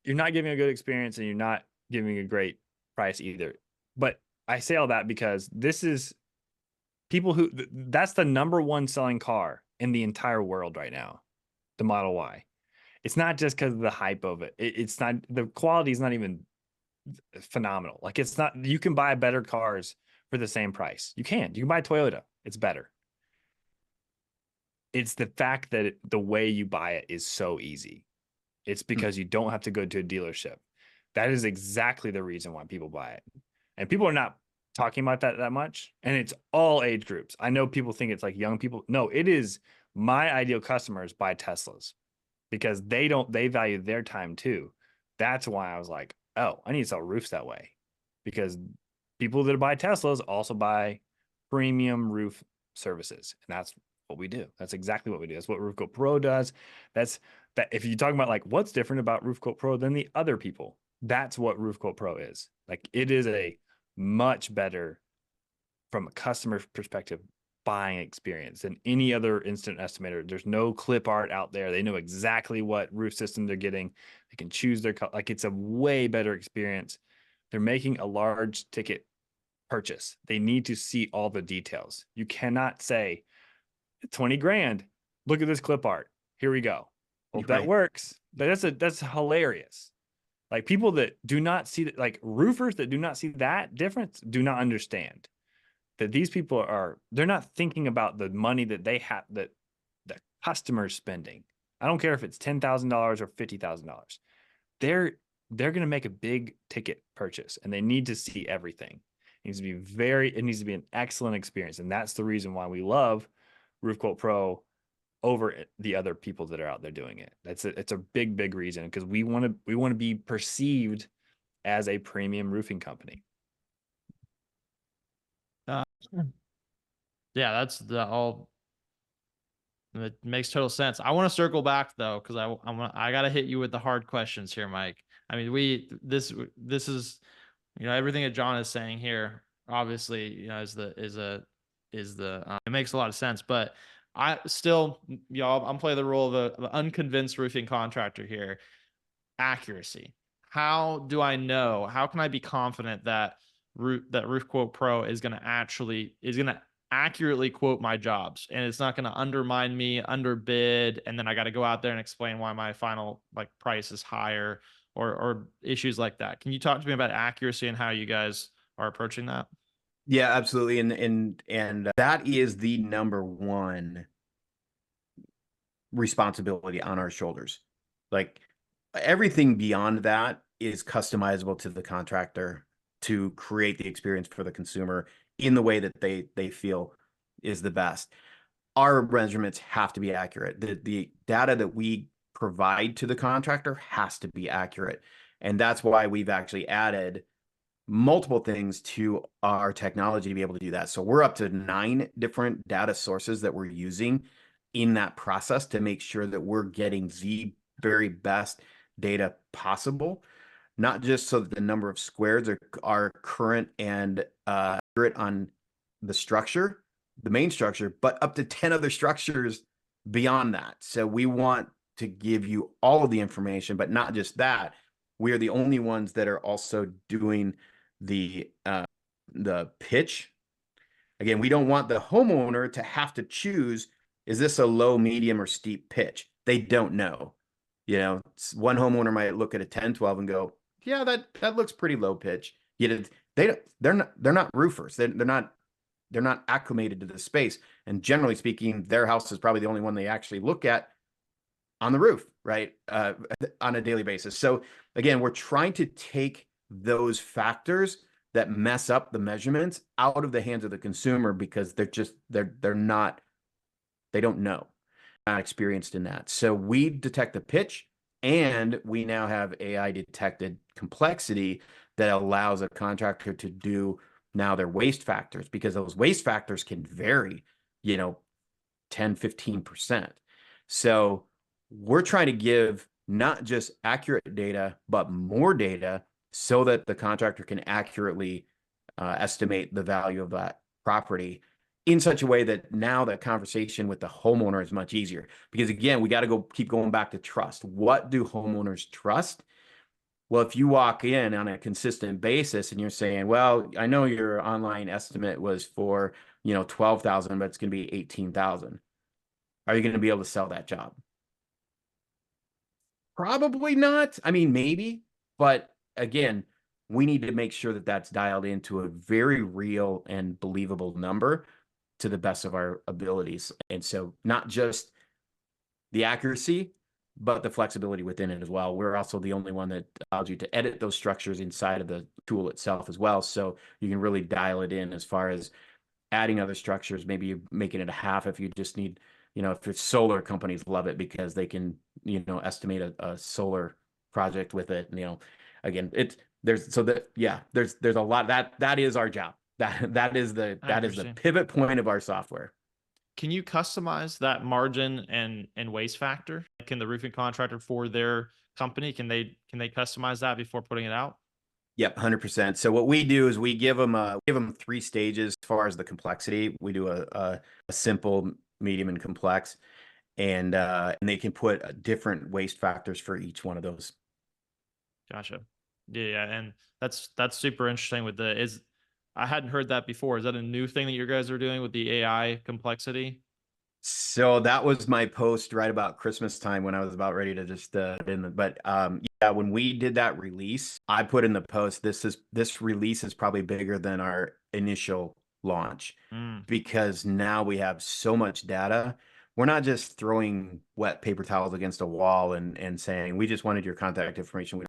you're not giving a good experience and you're not giving a great price either. But I say all that because this is people who that's the number one selling car in the entire world right now, the Model Y. It's not just because of the hype of it. It's not, the quality is not even phenomenal. Like it's not, you can buy better cars for the same price. You can buy Toyota. It's better. It's the fact that the way you buy it is so easy. It's because you don't have to go to a dealership. That is exactly the reason why people buy it. And people are not talking about that much. And it's all age groups. I know people think it's like young people. No, it is my ideal customers buy Teslas because they value their time too. That's why I was like, oh, I need to sell roofs that way because people that buy Teslas also buy premium roof services. And that's what we do. That's exactly what we do. That's what Roofquotepro does. That's that. If you're talking about like what's different about Roofquotepro than the other people, that's what Roofquotepro is. Like it is a much better from a customer perspective buying experience than any other instant estimator. There's no clip art out there. They know exactly what roof system they're getting. They can choose their color. Like it's a way better experience. They're making a large ticket purchase. They need to see all the details. You cannot say 20 grand. Look at this clip art. Here we go. Well, if that works, that's hilarious. Like people that do not see that, like roofers that do not see that difference, do not understand that these people they're not thinking about the money that they have, that the customer's spending. I don't care if it's $10,000 or $50,000. They're going to make a big ticket purchase and they need to see everything. It needs to be an excellent experience. And that's the reason why we love Roofquotepro over the other people that are out there doing it. It's a big reason because we want to be perceived as a premium roofing company. Yeah, that's the all. It makes total sense. I want to circle back though, because I got to hit you with the hard questions here, Mike. I mean, this is, everything that John is saying here, obviously, it makes a lot of sense. But I still, I'm playing the role of an unconvinced roofing contractor here. Accuracy. How do I know? How can I be confident that Roofquotepro is going to accurately quote my jobs and it's not going to undermine me, underbid, and then I got to go out there and explain why my final like price is higher or issues like that. Can you talk to me about accuracy and how you guys are approaching that? Yeah, absolutely. And that is the number one responsibility on our shoulders. Like everything beyond that is customizable to the contractor to create the experience for the consumer in the way that they feel is the best. Our measurements have to be accurate. The data that we provide to the contractor has to be accurate. And that's why we've actually added multiple things to our technology to be able to do that. So we're up to 9 different data sources that we're using in that process to make sure that we're getting the very best data possible, not just so that the number of squares are current and accurate on the structure, the main structure, but up to 10 other structures beyond that. So we want to give you all of the information, but not just that. We are the only ones that are also doing the pitch. Again, we don't want the homeowner to have to choose, is this a low, medium, or steep pitch? They don't know. One homeowner might look at a 10, 12 and go, yeah, that looks pretty low pitch. Yet they're not roofers. They're not acclimated to the space. And generally speaking, their house is probably the only one they actually look at on the roof, right? On a daily basis. So again, we're trying to take those factors that mess up the measurements out of the hands of the consumer because they don't know, not experienced in that. So we detect the pitch and we now have AI detected complexity that allows a contractor to do now their waste factors, because those waste factors can vary, 10, 15%. So we're trying to give not just accurate data, but more data so that the contractor can accurately estimate the value of that property in such a way that now the conversation with the homeowner is much easier. Because again, we got to keep going back to trust. What do homeowners trust? Well, if you walk in on a consistent basis and you're saying, well, I know your online estimate was for, 12,000, but it's going to be 18,000. Are you going to be able to sell that job? Probably not. I mean, maybe, but again, we need to make sure that that's dialed into a very real and believable number to the best of our abilities. And so not just the accuracy, but the flexibility within it as well. We're also the only one that allows you to edit those structures inside of the tool itself as well. So you can really dial it in as far as adding other structures, maybe making it a half if you just need, if it's solar, companies love it because they can, estimate a solar project with it. Again, there's a lot that is our job. That is the Accuracy. pivot point of our software. Can you customize that margin and waste factor? Can the roofing contractor for their company, can they customize that before putting it out? Yep, 100%. So what we do is we give them 3 stages as far as the complexity. We do a simple, medium, and complex, and they can put different waste factors for each one of those. Gotcha. Yeah, and that's super interesting with I hadn't heard that before. Is that a new thing that you guys are doing with the AI complexity? So that was my post right about Christmas time when I was about ready to just yeah, when we did that release, I put in the post, this release is probably bigger than our initial launch because now we have so much data. We're not just throwing wet paper towels against a wall and saying, we just wanted your contact information.